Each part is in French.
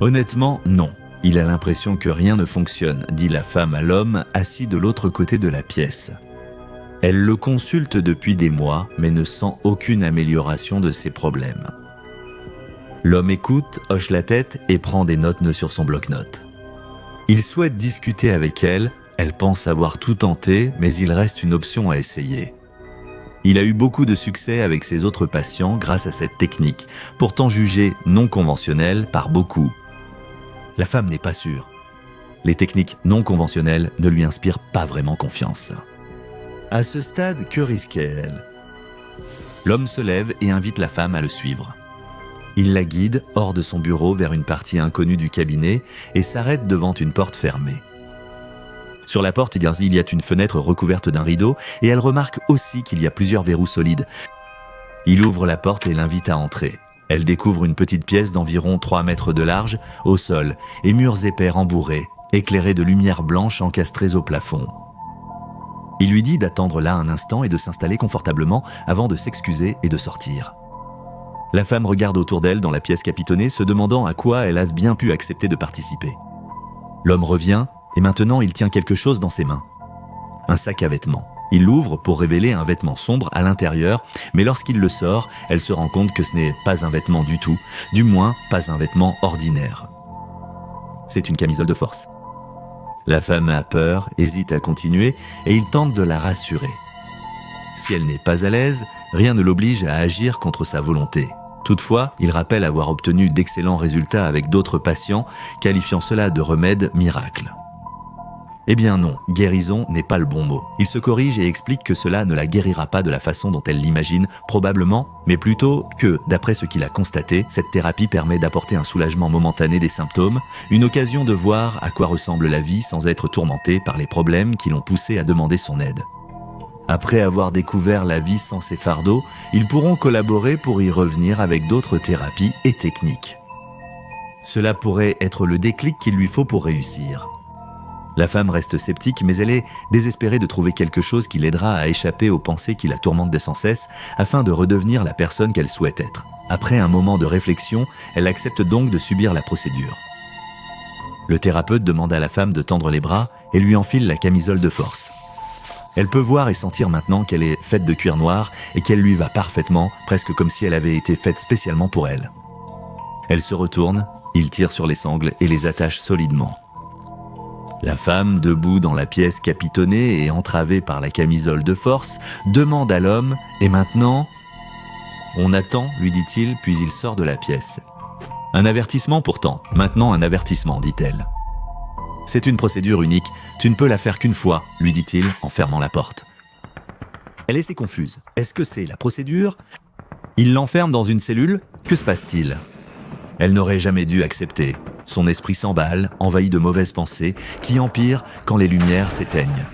Honnêtement, non. Il a l'impression que rien ne fonctionne, dit la femme à l'homme assis de l'autre côté de la pièce. Elle le consulte depuis des mois, mais ne sent aucune amélioration de ses problèmes. L'homme écoute, hoche la tête et prend des notes sur son bloc-notes. Il souhaite discuter avec elle, elle pense avoir tout tenté, mais il reste une option à essayer. Il a eu beaucoup de succès avec ses autres patients grâce à cette technique, pourtant jugée non conventionnelle par beaucoup. La femme n'est pas sûre. Les techniques non conventionnelles ne lui inspirent pas vraiment confiance. À ce stade, que risquait-elle ? L'homme se lève et invite la femme à le suivre. Il la guide hors de son bureau vers une partie inconnue du cabinet et s'arrête devant une porte fermée. Sur la porte, il y a une fenêtre recouverte d'un rideau et elle remarque aussi qu'il y a plusieurs verrous solides. Il ouvre la porte et l'invite à entrer. Elle découvre une petite pièce d'environ 3 mètres de large, au sol, et murs épais rembourrés, éclairés de lumière blanche encastrées au plafond. Il lui dit d'attendre là un instant et de s'installer confortablement avant de s'excuser et de sortir. La femme regarde autour d'elle dans la pièce capitonnée, se demandant à quoi elle a bien pu accepter de participer. L'homme revient et maintenant il tient quelque chose dans ses mains. Un sac à vêtements. Il l'ouvre pour révéler un vêtement sombre à l'intérieur, mais lorsqu'il le sort, elle se rend compte que ce n'est pas un vêtement du tout, du moins pas un vêtement ordinaire. C'est une camisole de force. La femme a peur, hésite à continuer et il tente de la rassurer. Si elle n'est pas à l'aise, rien ne l'oblige à agir contre sa volonté. Toutefois, il rappelle avoir obtenu d'excellents résultats avec d'autres patients, qualifiant cela de remède miracle. Eh bien non, guérison n'est pas le bon mot. Il se corrige et explique que cela ne la guérira pas de la façon dont elle l'imagine, probablement, mais plutôt que, d'après ce qu'il a constaté, cette thérapie permet d'apporter un soulagement momentané des symptômes, une occasion de voir à quoi ressemble la vie sans être tourmenté par les problèmes qui l'ont poussé à demander son aide. Après avoir découvert la vie sans ses fardeaux, ils pourront collaborer pour y revenir avec d'autres thérapies et techniques. Cela pourrait être le déclic qu'il lui faut pour réussir. La femme reste sceptique, mais elle est désespérée de trouver quelque chose qui l'aidera à échapper aux pensées qui la tourmentent sans cesse, afin de redevenir la personne qu'elle souhaite être. Après un moment de réflexion, elle accepte donc de subir la procédure. Le thérapeute demande à la femme de tendre les bras et lui enfile la camisole de force. Elle peut voir et sentir maintenant qu'elle est faite de cuir noir et qu'elle lui va parfaitement, presque comme si elle avait été faite spécialement pour elle. Elle se retourne, il tire sur les sangles et les attache solidement. La femme, debout dans la pièce capitonnée et entravée par la camisole de force, demande à l'homme « Et maintenant ?» « On attend, lui dit-il, puis il sort de la pièce. « Un avertissement pourtant, maintenant un avertissement, dit-elle. »« C'est une procédure unique, tu ne peux la faire qu'une fois, lui dit-il en fermant la porte. » Elle est assez confuse. Est-ce que c'est la procédure ? Il l'enferme dans une cellule ? Que se passe-t-il ? Elle n'aurait jamais dû accepter. Son esprit s'emballe, envahi de mauvaises pensées, qui empirent quand les lumières s'éteignent.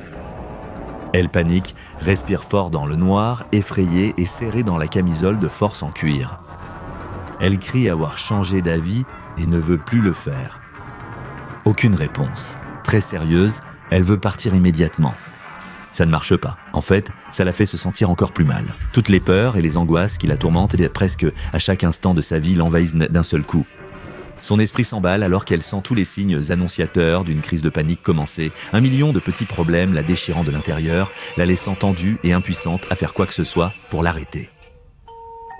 Elle panique, respire fort dans le noir, effrayée et serrée dans la camisole de force en cuir. Elle crie avoir changé d'avis et ne veut plus le faire. Aucune réponse. Très sérieuse, elle veut partir immédiatement. Ça ne marche pas. En fait, ça la fait se sentir encore plus mal. Toutes les peurs et les angoisses qui la tourmentent presque à chaque instant de sa vie l'envahissent d'un seul coup. Son esprit s'emballe alors qu'elle sent tous les signes annonciateurs d'une crise de panique commencer. 1 million de petits problèmes la déchirant de l'intérieur, la laissant tendue et impuissante à faire quoi que ce soit pour l'arrêter.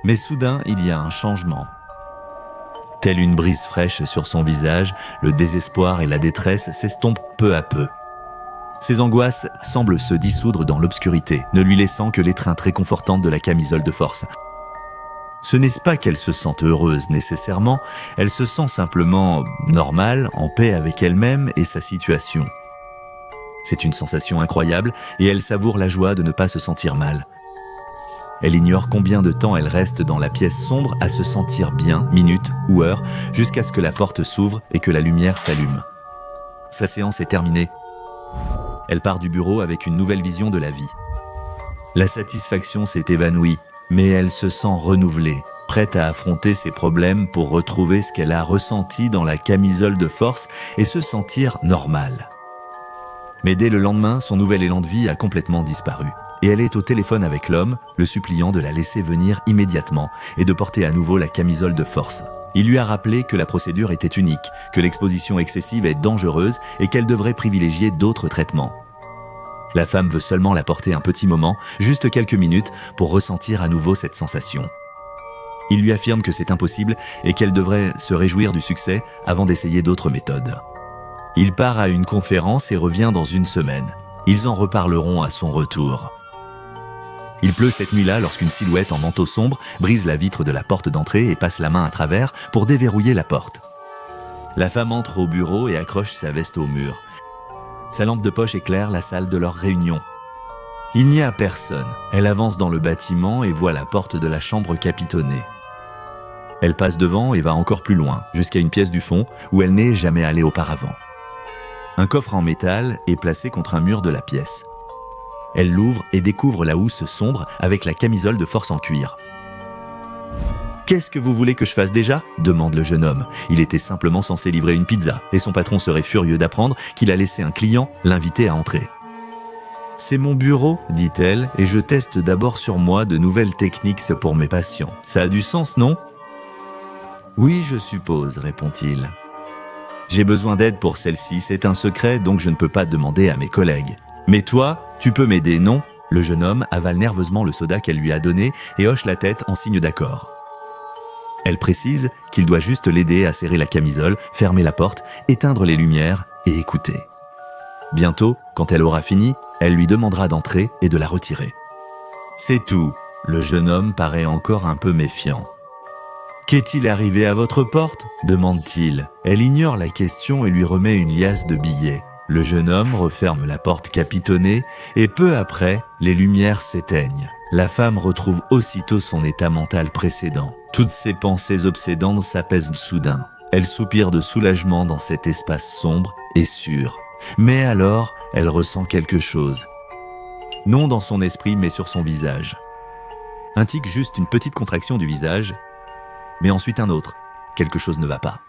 Mais soudain, il y a un changement. Telle une brise fraîche sur son visage, le désespoir et la détresse s'estompent peu à peu. Ses angoisses semblent se dissoudre dans l'obscurité, ne lui laissant que l'étreinte réconfortante de la camisole de force. Ce n'est pas qu'elle se sente heureuse nécessairement, elle se sent simplement normale, en paix avec elle-même et sa situation. C'est une sensation incroyable et elle savoure la joie de ne pas se sentir mal. Elle ignore combien de temps elle reste dans la pièce sombre à se sentir bien, minutes ou heures, jusqu'à ce que la porte s'ouvre et que la lumière s'allume. Sa séance est terminée. Elle part du bureau avec une nouvelle vision de la vie. La satisfaction s'est évanouie, mais elle se sent renouvelée, prête à affronter ses problèmes pour retrouver ce qu'elle a ressenti dans la camisole de force et se sentir normale. Mais dès le lendemain, son nouvel élan de vie a complètement disparu. Et elle est au téléphone avec l'homme, le suppliant de la laisser venir immédiatement et de porter à nouveau la camisole de force. Il lui a rappelé que la procédure était unique, que l'exposition excessive est dangereuse et qu'elle devrait privilégier d'autres traitements. La femme veut seulement la porter un petit moment, juste quelques minutes, pour ressentir à nouveau cette sensation. Il lui affirme que c'est impossible et qu'elle devrait se réjouir du succès avant d'essayer d'autres méthodes. Il part à une conférence et revient dans une semaine. Ils en reparleront à son retour. Il pleut cette nuit-là lorsqu'une silhouette en manteau sombre brise la vitre de la porte d'entrée et passe la main à travers pour déverrouiller la porte. La femme entre au bureau et accroche sa veste au mur. Sa lampe de poche éclaire la salle de leur réunion. Il n'y a personne. Elle avance dans le bâtiment et voit la porte de la chambre capitonnée. Elle passe devant et va encore plus loin, jusqu'à une pièce du fond où elle n'est jamais allée auparavant. Un coffre en métal est placé contre un mur de la pièce. Elle l'ouvre et découvre la housse sombre avec la camisole de force en cuir. « Qu'est-ce que vous voulez que je fasse déjà ?» demande le jeune homme. Il était simplement censé livrer une pizza et son patron serait furieux d'apprendre qu'il a laissé un client l'inviter à entrer. « C'est mon bureau, dit-elle, et je teste d'abord sur moi de nouvelles techniques pour mes patients. Ça a du sens, non ?»« Oui, je suppose, répond-il. J'ai besoin d'aide pour celle-ci, c'est un secret, donc je ne peux pas demander à mes collègues. Mais toi, tu peux m'aider, non ?» Le jeune homme avale nerveusement le soda qu'elle lui a donné et hoche la tête en signe d'accord. Elle précise qu'il doit juste l'aider à serrer la camisole, fermer la porte, éteindre les lumières et écouter. Bientôt, quand elle aura fini, elle lui demandera d'entrer et de la retirer. C'est tout. Le jeune homme paraît encore un peu méfiant. « Qu'est-il arrivé à votre porte ?» demande-t-il. Elle ignore la question et lui remet une liasse de billets. Le jeune homme referme la porte capitonnée et peu après, les lumières s'éteignent. La femme retrouve aussitôt son état mental précédent. Toutes ses pensées obsédantes s'apaisent soudain. Elle soupire de soulagement dans cet espace sombre et sûr. Mais alors, elle ressent quelque chose. Non dans son esprit, mais sur son visage. Un tic, juste une petite contraction du visage, mais ensuite un autre. Quelque chose ne va pas.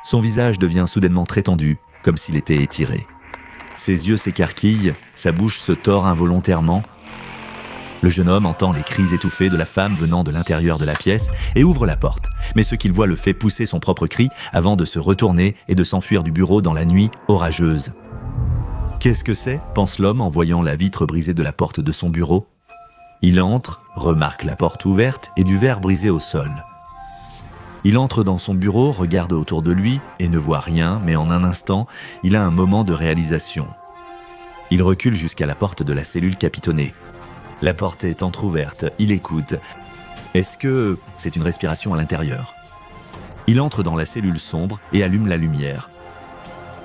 Son visage devient soudainement très tendu, comme s'il était étiré. Ses yeux s'écarquillent, sa bouche se tord involontairement. Le jeune homme entend les cris étouffés de la femme venant de l'intérieur de la pièce et ouvre la porte. Mais ce qu'il voit le fait pousser son propre cri avant de se retourner et de s'enfuir du bureau dans la nuit orageuse. Qu'est-ce que c'est ? Pense l'homme en voyant la vitre brisée de la porte de son bureau. Il entre, remarque la porte ouverte et du verre brisé au sol. Il entre dans son bureau, regarde autour de lui et ne voit rien, mais en un instant, il a un moment de réalisation. Il recule jusqu'à la porte de la cellule capitonnée. La porte est entr'ouverte, il écoute. Est-ce que c'est une respiration à l'intérieur ? Il entre dans la cellule sombre et allume la lumière.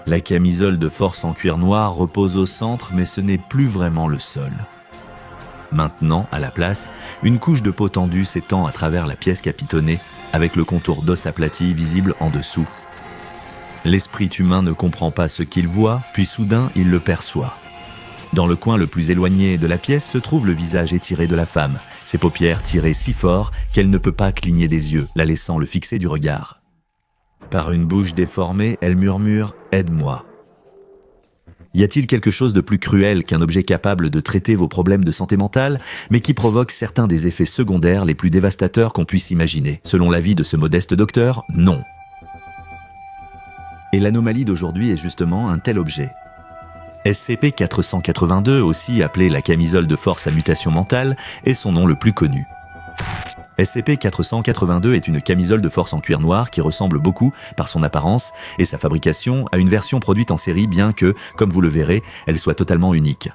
La camisole de force en cuir noir repose au centre, mais ce n'est plus vraiment le sol. Maintenant, à la place, une couche de peau tendue s'étend à travers la pièce capitonnée, avec le contour d'os aplati visible en dessous. L'esprit humain ne comprend pas ce qu'il voit, puis soudain il le perçoit. Dans le coin le plus éloigné de la pièce se trouve le visage étiré de la femme, ses paupières tirées si fort qu'elle ne peut pas cligner des yeux, la laissant le fixer du regard. Par une bouche déformée, elle murmure « Aide-moi ». Y a-t-il quelque chose de plus cruel qu'un objet capable de traiter vos problèmes de santé mentale, mais qui provoque certains des effets secondaires les plus dévastateurs qu'on puisse imaginer ? Selon l'avis de ce modeste docteur, non. Et l'anomalie d'aujourd'hui est justement un tel objet. SCP-482, aussi appelé la camisole de force à mutation mentale, est son nom le plus connu. SCP-482 est une camisole de force en cuir noir qui ressemble beaucoup, par son apparence et sa fabrication, à une version produite en série, bien que, comme vous le verrez, elle soit totalement unique.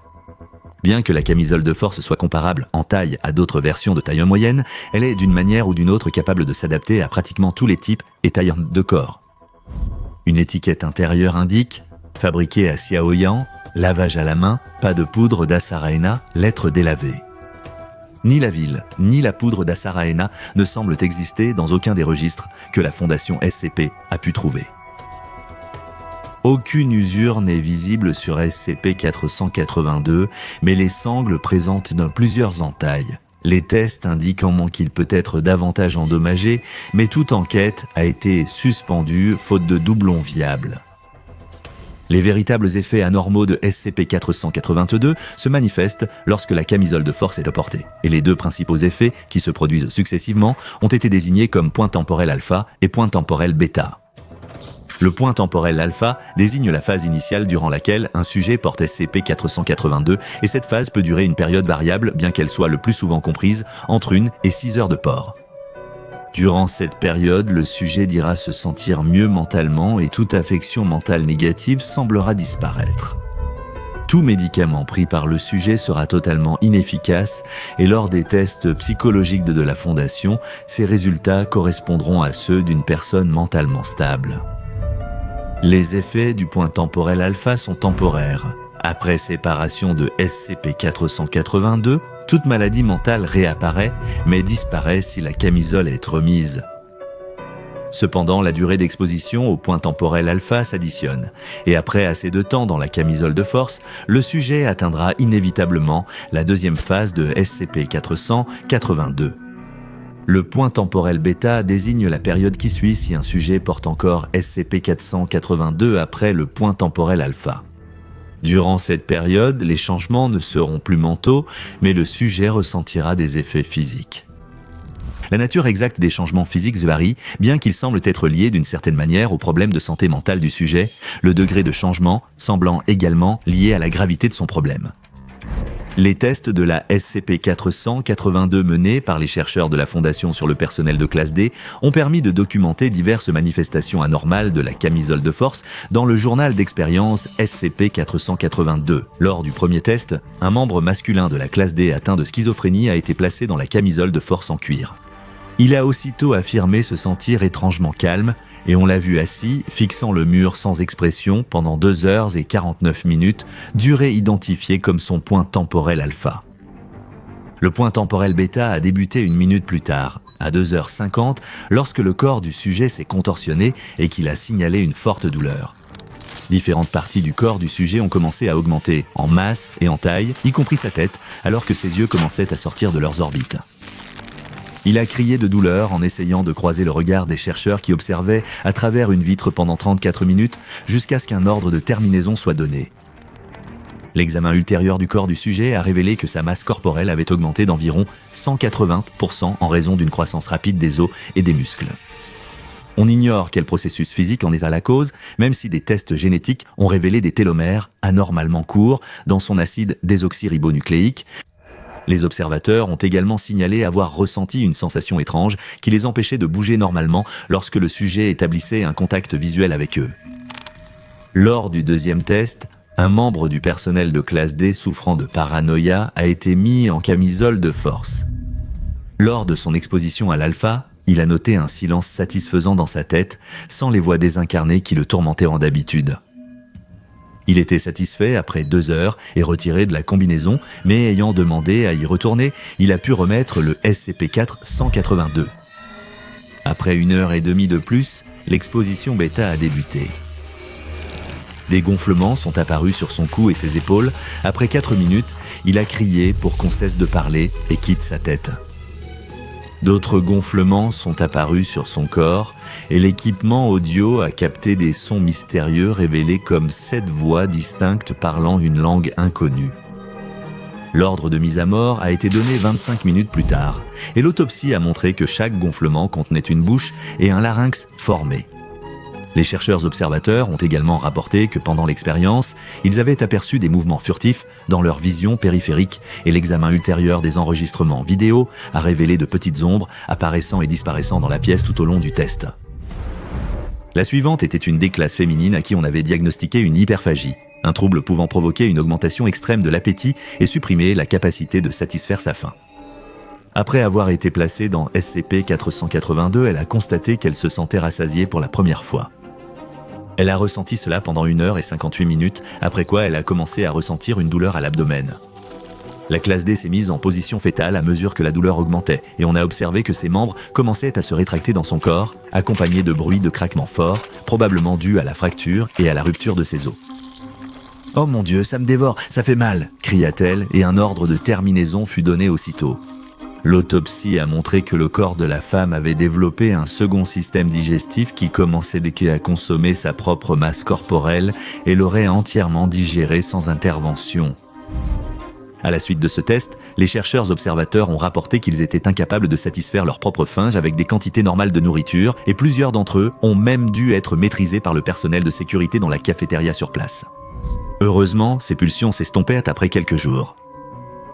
Bien que la camisole de force soit comparable en taille à d'autres versions de taille moyenne, elle est d'une manière ou d'une autre capable de s'adapter à pratiquement tous les types et tailles de corps. Une étiquette intérieure indique « Fabriqué à Siaoyan, lavage à la main, pas de poudre d'Asaraena, lettres délavées ». Ni la ville, ni la poudre d'Asaraena ne semblent exister dans aucun des registres que la Fondation SCP a pu trouver. Aucune usure n'est visible sur SCP-482, mais les sangles présentent plusieurs entailles. Les tests indiquant qu'il peut être davantage endommagé, mais toute enquête a été suspendue faute de doublons viables. Les véritables effets anormaux de SCP-482 se manifestent lorsque la camisole de force est apportée. Et les deux principaux effets, qui se produisent successivement, ont été désignés comme point temporel alpha et point temporel bêta. Le point temporel alpha désigne la phase initiale durant laquelle un sujet porte SCP-482 et cette phase peut durer une période variable, bien qu'elle soit le plus souvent comprise entre 1 et 6 heures de port. Durant cette période, le sujet dira se sentir mieux mentalement et toute affection mentale négative semblera disparaître. Tout médicament pris par le sujet sera totalement inefficace et lors des tests psychologiques de la Fondation, ces résultats correspondront à ceux d'une personne mentalement stable. Les effets du point temporel alpha sont temporaires. Après séparation de SCP-482, toute maladie mentale réapparaît, mais disparaît si la camisole est remise. Cependant, la durée d'exposition au point temporel alpha s'additionne, et après assez de temps dans la camisole de force, le sujet atteindra inévitablement la deuxième phase de SCP-482. Le point temporel bêta désigne la période qui suit si un sujet porte encore SCP-482 après le point temporel alpha. Durant cette période, les changements ne seront plus mentaux, mais le sujet ressentira des effets physiques. La nature exacte des changements physiques varie, bien qu'ils semblent être liés d'une certaine manière au problème de santé mentale du sujet, le degré de changement semblant également lié à la gravité de son problème. Les tests de la SCP-482 menés par les chercheurs de la Fondation sur le personnel de classe D ont permis de documenter diverses manifestations anormales de la camisole de force dans le journal d'expérience SCP-482. Lors du premier test, un membre masculin de la classe D atteint de schizophrénie a été placé dans la camisole de force en cuir. Il a aussitôt affirmé se sentir étrangement calme et on l'a vu assis, fixant le mur sans expression pendant 2 heures et 49 minutes, durée identifiée comme son point temporel alpha. Le point temporel bêta a débuté 1 minute plus tard, à 2h50, lorsque le corps du sujet s'est contorsionné et qu'il a signalé une forte douleur. Différentes parties du corps du sujet ont commencé à augmenter en masse et en taille, y compris sa tête, alors que ses yeux commençaient à sortir de leurs orbites. Il a crié de douleur en essayant de croiser le regard des chercheurs qui observaient à travers une vitre pendant 34 minutes jusqu'à ce qu'un ordre de terminaison soit donné. L'examen ultérieur du corps du sujet a révélé que sa masse corporelle avait augmenté d'environ 180% en raison d'une croissance rapide des os et des muscles. On ignore quel processus physique en est à la cause, même si des tests génétiques ont révélé des télomères anormalement courts dans son acide désoxyribonucléique. Les observateurs ont également signalé avoir ressenti une sensation étrange qui les empêchait de bouger normalement lorsque le sujet établissait un contact visuel avec eux. Lors du deuxième test, un membre du personnel de classe D souffrant de paranoïa a été mis en camisole de force. Lors de son exposition à l'alpha, il a noté un silence satisfaisant dans sa tête, sans les voix désincarnées qui le tourmentaient en d'habitude. Il était satisfait après 2 heures et retiré de la combinaison, mais ayant demandé à y retourner, il a pu remettre le SCP-482. Après 1 heure et demie de plus, l'exposition bêta a débuté. Des gonflements sont apparus sur son cou et ses épaules. Après 4 minutes, il a crié pour qu'on cesse de parler et quitte sa tête. D'autres gonflements sont apparus sur son corps et l'équipement audio a capté des sons mystérieux révélés comme 7 voix distinctes parlant une langue inconnue. L'ordre de mise à mort a été donné 25 minutes plus tard et l'autopsie a montré que chaque gonflement contenait une bouche et un larynx formé. Les chercheurs observateurs ont également rapporté que pendant l'expérience, ils avaient aperçu des mouvements furtifs dans leur vision périphérique et l'examen ultérieur des enregistrements vidéo a révélé de petites ombres apparaissant et disparaissant dans la pièce tout au long du test. La suivante était une D-classe féminine à qui on avait diagnostiqué une hyperphagie, un trouble pouvant provoquer une augmentation extrême de l'appétit et supprimer la capacité de satisfaire sa faim. Après avoir été placée dans SCP-482, elle a constaté qu'elle se sentait rassasiée pour la première fois. Elle a ressenti cela pendant 1 heure et 58 minutes, après quoi elle a commencé à ressentir une douleur à l'abdomen. La classe D s'est mise en position fétale à mesure que la douleur augmentait, et on a observé que ses membres commençaient à se rétracter dans son corps, accompagnés de bruits de craquements forts, probablement dus à la fracture et à la rupture de ses os. « Oh mon Dieu, ça me dévore, ça fait mal !» cria-t-elle, et un ordre de terminaison fut donné aussitôt. L'autopsie a montré que le corps de la femme avait développé un second système digestif qui commençait à consommer sa propre masse corporelle et l'aurait entièrement digéré sans intervention. À la suite de ce test, les chercheurs observateurs ont rapporté qu'ils étaient incapables de satisfaire leur propre faim avec des quantités normales de nourriture et plusieurs d'entre eux ont même dû être maîtrisés par le personnel de sécurité dans la cafétéria sur place. Heureusement, ces pulsions s'estompaient après quelques jours.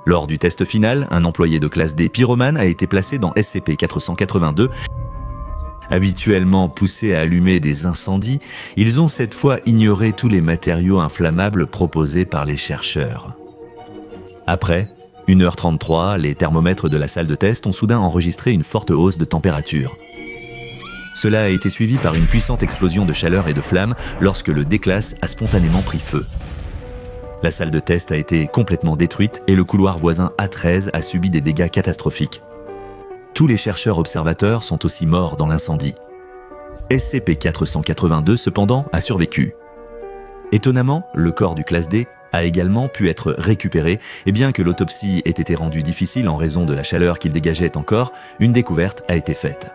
Lors du test final, un employé de classe D pyromane a été placé dans SCP-482. Habituellement poussés à allumer des incendies, ils ont cette fois ignoré tous les matériaux inflammables proposés par les chercheurs. Après 1h33, les thermomètres de la salle de test ont soudain enregistré une forte hausse de température. Cela a été suivi par une puissante explosion de chaleur et de flammes lorsque le D-class a spontanément pris feu. La salle de test a été complètement détruite et le couloir voisin A13 a subi des dégâts catastrophiques. Tous les chercheurs observateurs sont aussi morts dans l'incendie. SCP-482, cependant, a survécu. Étonnamment, le corps du classe D a également pu être récupéré et bien que l'autopsie ait été rendue difficile en raison de la chaleur qu'il dégageait encore, une découverte a été faite.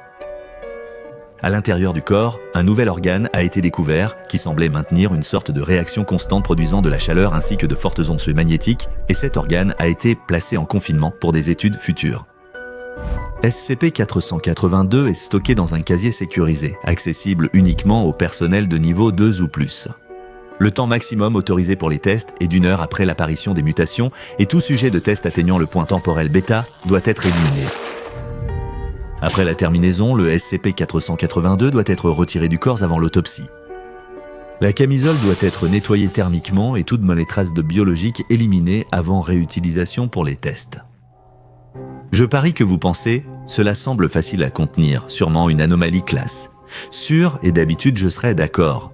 À l'intérieur du corps, un nouvel organe a été découvert qui semblait maintenir une sorte de réaction constante produisant de la chaleur ainsi que de fortes ondes magnétiques et cet organe a été placé en confinement pour des études futures. SCP-482 est stocké dans un casier sécurisé, accessible uniquement au personnel de niveau 2 ou plus. Le temps maximum autorisé pour les tests est d'1 heure après l'apparition des mutations et tout sujet de test atteignant le point temporel bêta doit être éliminé. Après la terminaison, le SCP-482 doit être retiré du corps avant l'autopsie. La camisole doit être nettoyée thermiquement et toutes les traces de biologiques éliminées avant réutilisation pour les tests. Je parie que vous pensez, cela semble facile à contenir, sûrement une anomalie classe. Sûr, et d'habitude je serais d'accord.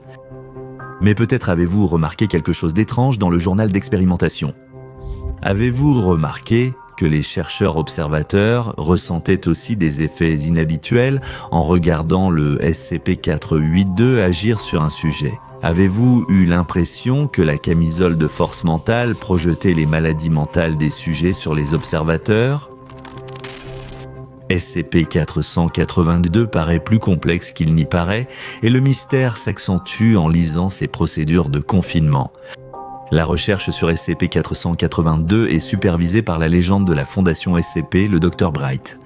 Mais peut-être avez-vous remarqué quelque chose d'étrange dans le journal d'expérimentation. Avez-vous remarqué que les chercheurs observateurs ressentaient aussi des effets inhabituels en regardant le SCP-482 agir sur un sujet? Avez-vous eu l'impression que la camisole de force mentale projetait les maladies mentales des sujets sur les observateurs? SCP-482 paraît plus complexe qu'il n'y paraît et le mystère s'accentue en lisant ces procédures de confinement. La recherche sur SCP-482 est supervisée par la légende de la Fondation SCP, le Dr Bright.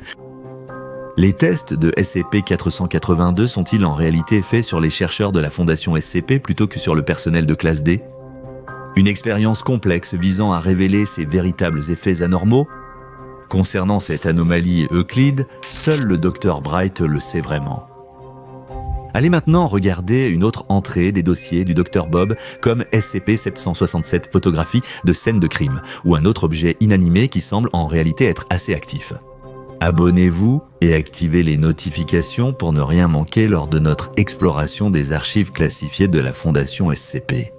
Les tests de SCP-482 sont-ils en réalité faits sur les chercheurs de la Fondation SCP plutôt que sur le personnel de classe D? Une expérience complexe visant à révéler ces véritables effets anormaux? Concernant cette anomalie Euclide, seul le Dr Bright le sait vraiment. Allez maintenant regarder une autre entrée des dossiers du Dr Bob comme SCP-767 photographie de scène de crime ou un autre objet inanimé qui semble en réalité être assez actif. Abonnez-vous et activez les notifications pour ne rien manquer lors de notre exploration des archives classifiées de la Fondation SCP.